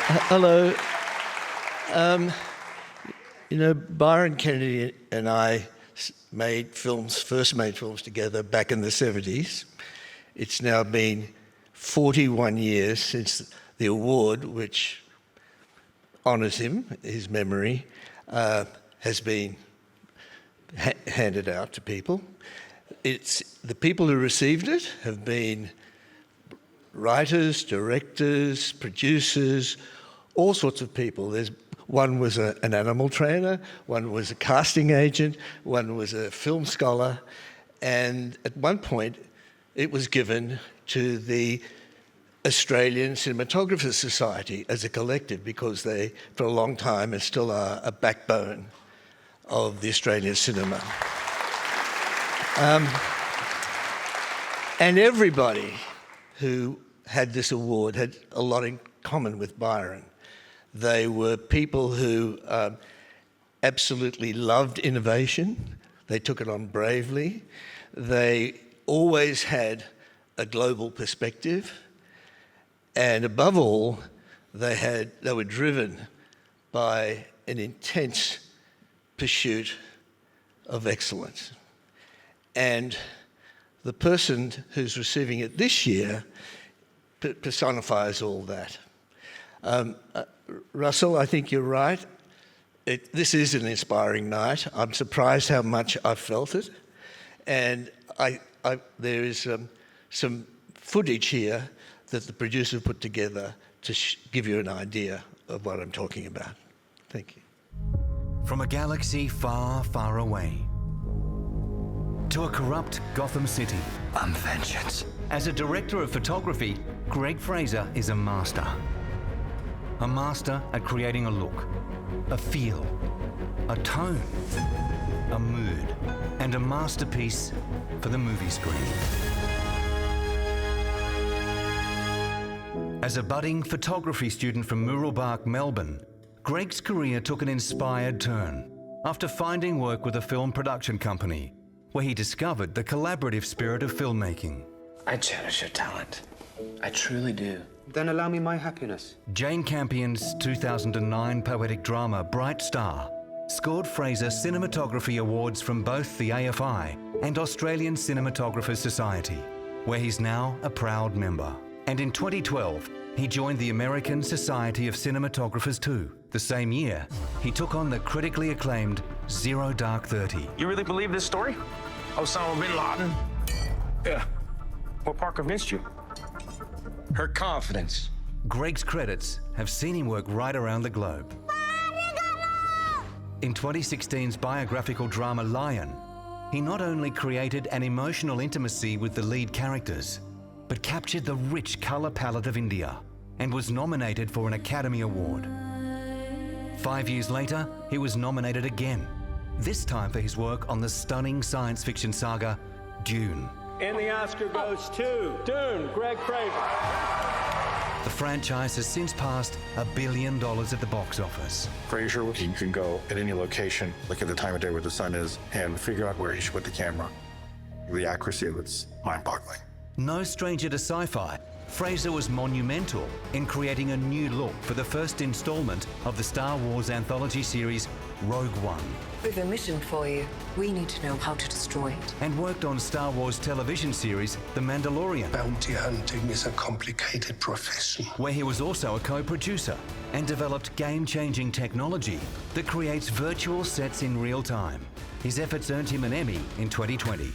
Hello. Byron Kennedy and I first made films together back in the 70s. It's now been 41 years since the award, which honours his memory, has been handed out to people. The people who received it have been writers, directors, producers, all sorts of people. One was an animal trainer, one was a casting agent, one was a film scholar, and at one point it was given to the Australian Cinematographers Society as a collective, because they, for a long time, and still are a backbone of the Australian cinema. And everybody who had this award had a lot in common with Byron. They were people who absolutely loved innovation. They took it on bravely. They always had a global perspective. And above all, they were driven by an intense pursuit of excellence. And the person who's receiving it this year personifies all that. Russell, I think you're right. This is an inspiring night. I'm surprised how much I felt it. And there is some footage here that the producer put together to give you an idea of what I'm talking about. Thank you. From a galaxy far, far away to a corrupt Gotham City. I'm vengeance. As a director of photography, Greig Fraiser is a master. A master at creating a look, a feel, a tone, a mood, and a masterpiece for the movie screen. As a budding photography student from Mooroolbark, Melbourne, Greig's career took an inspired turn after finding work with a film production company, where he discovered the collaborative spirit of filmmaking. I cherish your talent. I truly do. Then allow me my happiness. Jane Campion's 2009 poetic drama Bright Star scored Fraser cinematography awards from both the AFI and Australian Cinematographers Society, where he's now a proud member. And in 2012, he joined the American Society of Cinematographers too. The same year, he took on the critically acclaimed Zero Dark 30. You really believe this story? Osama bin Laden? Yeah. What part convinced you? Her confidence. Greig's credits have seen him work right around the globe. In 2016's biographical drama Lion, he not only created an emotional intimacy with the lead characters, but captured the rich colour palette of India and was nominated for an Academy Award. 5 years later, he was nominated again, this time for his work on the stunning science fiction saga Dune. And the Oscar goes to Dune, Greig Fraiser. The franchise has since passed $1 billion at the box office. Fraser, you can go at any location, look at the time of day where the sun is, and figure out where you should put the camera. The accuracy of it's mind-boggling. No stranger to sci-fi, Fraser was monumental in creating a new look for the first installment of the Star Wars anthology series Rogue One. We've a mission for you. We need to know how to destroy it. And worked on Star Wars television series The Mandalorian. Bounty hunting is a complicated profession. Where he was also a co-producer and developed game-changing technology that creates virtual sets in real time. His efforts earned him an Emmy in 2020.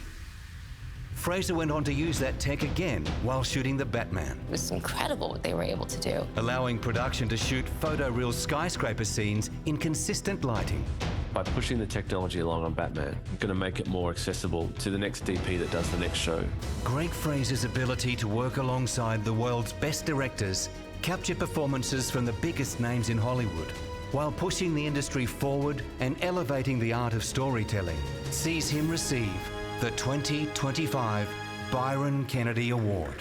Fraser went on to use that tech again while shooting The Batman. It was incredible what they were able to do. Allowing production to shoot photoreal skyscraper scenes in consistent lighting. By pushing the technology along on Batman, I'm going to make it more accessible to the next DP that does the next show. Greig Fraiser's ability to work alongside the world's best directors, capture performances from the biggest names in Hollywood, while pushing the industry forward and elevating the art of storytelling, sees him receive the 2025 Byron Kennedy Award.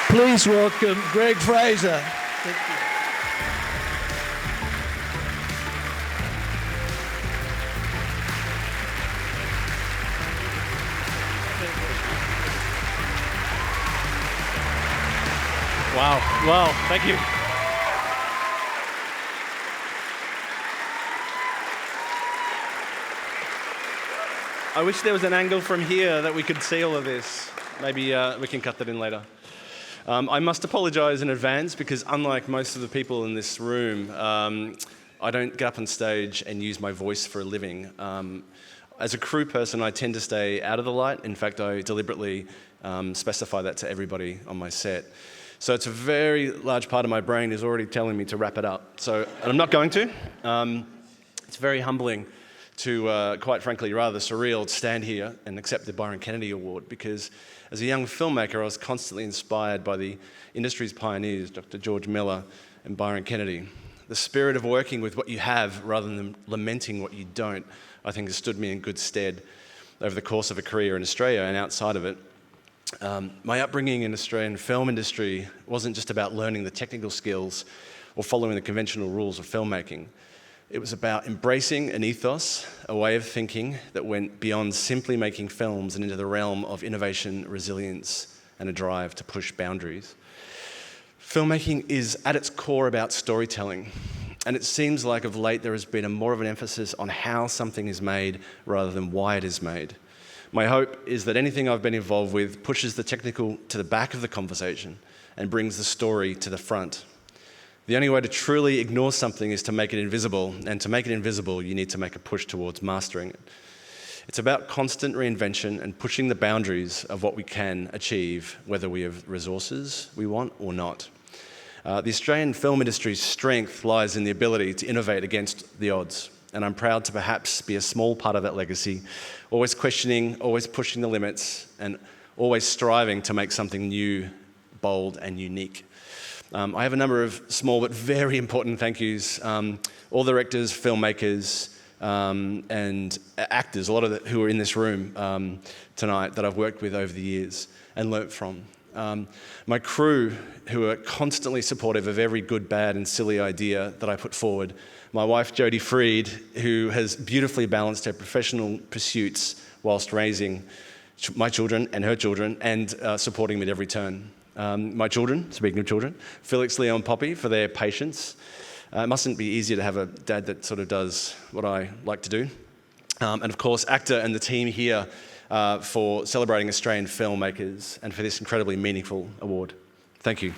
Please welcome Greig Fraiser. Thank you. Wow. Well, thank you. I wish there was an angle from here that we could see all of this. Maybe we can cut that in later. I must apologise in advance because unlike most of the people in this room, I don't get up on stage and use my voice for a living. As a crew person, I tend to stay out of the light. In fact, I deliberately specify that to everybody on my set. So it's a very large part of my brain is already telling me to wrap it up. And I'm not going to. It's very humbling to, quite frankly, rather surreal to stand here and accept the Byron Kennedy Award because as a young filmmaker, I was constantly inspired by the industry's pioneers, Dr. George Miller and Byron Kennedy. The spirit of working with what you have rather than lamenting what you don't, I think has stood me in good stead over the course of a career in Australia and outside of it. My upbringing in the Australian film industry wasn't just about learning the technical skills or following the conventional rules of filmmaking. It was about embracing an ethos, a way of thinking that went beyond simply making films and into the realm of innovation, resilience, and a drive to push boundaries. Filmmaking is at its core about storytelling, and it seems like of late there has been more of an emphasis on how something is made rather than why it is made. My hope is that anything I've been involved with pushes the technical to the back of the conversation and brings the story to the front. The only way to truly ignore something is to make it invisible, and to make it invisible, you need to make a push towards mastering it. It's about constant reinvention and pushing the boundaries of what we can achieve, whether we have resources we want or not. The Australian film industry's strength lies in the ability to innovate against the odds, and I'm proud to perhaps be a small part of that legacy, always questioning, always pushing the limits, and always striving to make something new, bold, and unique. I have a number of small but very important thank yous. All directors, filmmakers, and actors, a lot of who are in this room tonight that I've worked with over the years and learnt from. My crew, who are constantly supportive of every good, bad, and silly idea that I put forward. My wife, Jodie Freed, who has beautifully balanced her professional pursuits whilst raising my children and her children and supporting me at every turn. My children, speaking of children, Felix, Leo, and Poppy, for their patience. It mustn't be easier to have a dad that sort of does what I like to do. And of course, AACTA and the team here for celebrating Australian filmmakers and for this incredibly meaningful award. Thank you.